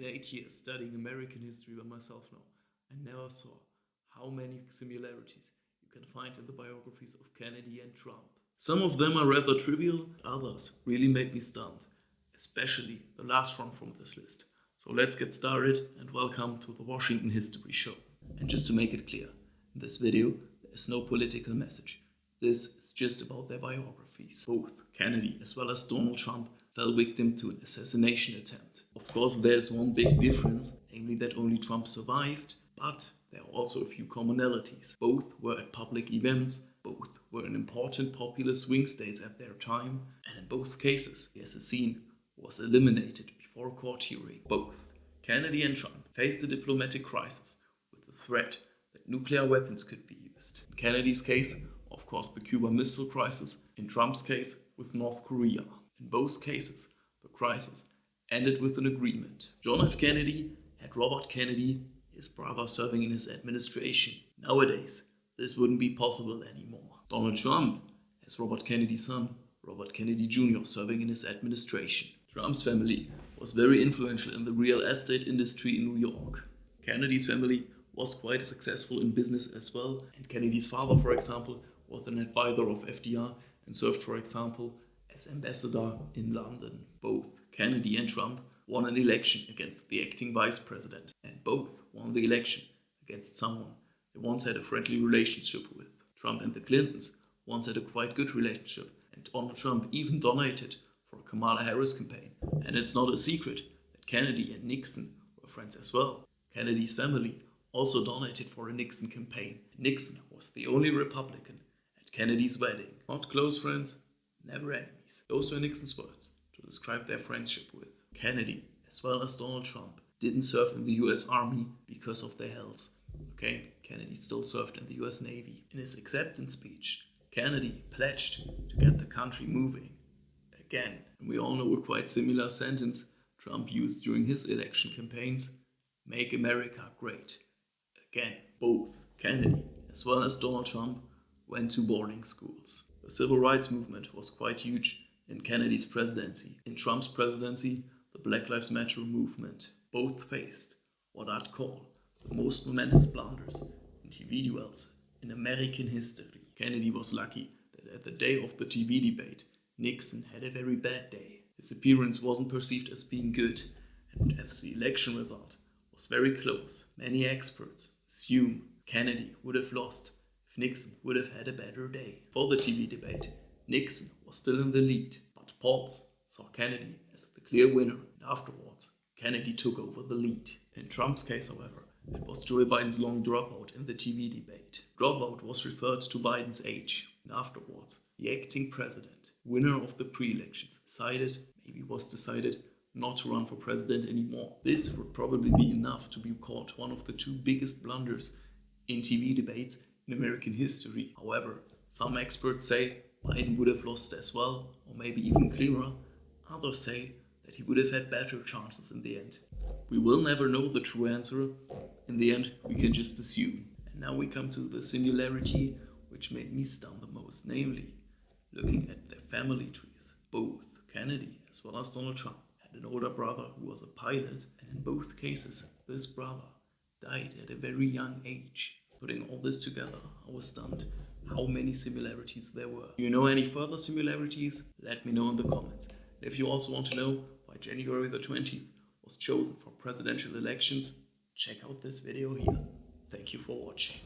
In 8 years studying American history by myself now, I never saw how many similarities you can find in the biographies of Kennedy and Trump. Some of them are rather trivial, others really made me stunned, especially the last one from this list. So let's get started and welcome to the Washington History Show. And just to make it clear, in this video there is no political message. This is just about their biographies. Both Kennedy as well as Donald Trump fell victim to an assassination attempt. Of course, there's one big difference, namely that only Trump survived, but there are also a few commonalities. Both were at public events, both were in important popular swing states at their time, and in both cases, the assassin was eliminated before a court hearing. Both Kennedy and Trump faced a diplomatic crisis with the threat that nuclear weapons could be used. In Kennedy's case, of course, the Cuban Missile Crisis. In Trump's case, with North Korea. In both cases, the crisis ended with an agreement. John F. Kennedy had Robert Kennedy, his brother, serving in his administration. Nowadays, this wouldn't be possible anymore. Donald Trump has Robert Kennedy's son, Robert Kennedy Jr., serving in his administration. Trump's family was very influential in the real estate industry in New York. Kennedy's family was quite successful in business as well, and Kennedy's father, for example, was an advisor of FDR and served, for example, as ambassador in London. Both Kennedy and Trump won an election against the acting vice president, and both won the election against someone they once had a friendly relationship with. Trump and the Clintons once had a quite good relationship, and Donald Trump even donated for a Kamala Harris campaign. And it's not a secret that Kennedy and Nixon were friends as well. Kennedy's family also donated for a Nixon campaign. Nixon was the only Republican at Kennedy's wedding. Not close friends, never enemies. Those were Nixon's words to describe their friendship with. Kennedy, as well as Donald Trump, didn't serve in the US Army because of their health. Okay, Kennedy still served in the US Navy. In his acceptance speech, Kennedy pledged to get the country moving again. And we all know a quite similar sentence Trump used during his election campaigns: "Make America great again." Both Kennedy as well as Donald Trump went to boarding schools. The civil rights movement was quite huge in Kennedy's presidency. In Trump's presidency, the Black Lives Matter movement. Both faced what I'd call the most momentous blunders in TV duels in American history. Kennedy was lucky that at the day of the TV debate, Nixon had a very bad day. His appearance wasn't perceived as being good, and as the election result was very close, many experts assume Kennedy would have lost if Nixon would have had a better day. For the TV debate, Nixon was still in the lead, but polls saw Kennedy as the clear winner, and afterwards, Kennedy took over the lead. In Trump's case, however, it was Joe Biden's long dropout in the TV debate. Dropout was referred to Biden's age, and afterwards, the acting president, winner of the pre-elections, decided not to run for president anymore. This would probably be enough to be called one of the two biggest blunders in TV debates in American history. However, some experts say Biden would have lost as well, or maybe even clearer. Others say that he would have had better chances in the end. We will never know the true answer. In the end, we can just assume. And now we come to the similarity which made me stun the most, namely looking at their family trees. Both Kennedy as well as Donald Trump had an older brother who was a pilot, and in both cases, this brother died at a very young age. Putting all this together, I was stunned how many similarities there were. Do you know any further similarities? Let me know in the comments. And if you also want to know why January the 20th was chosen for presidential elections, check out this video here. Thank you for watching.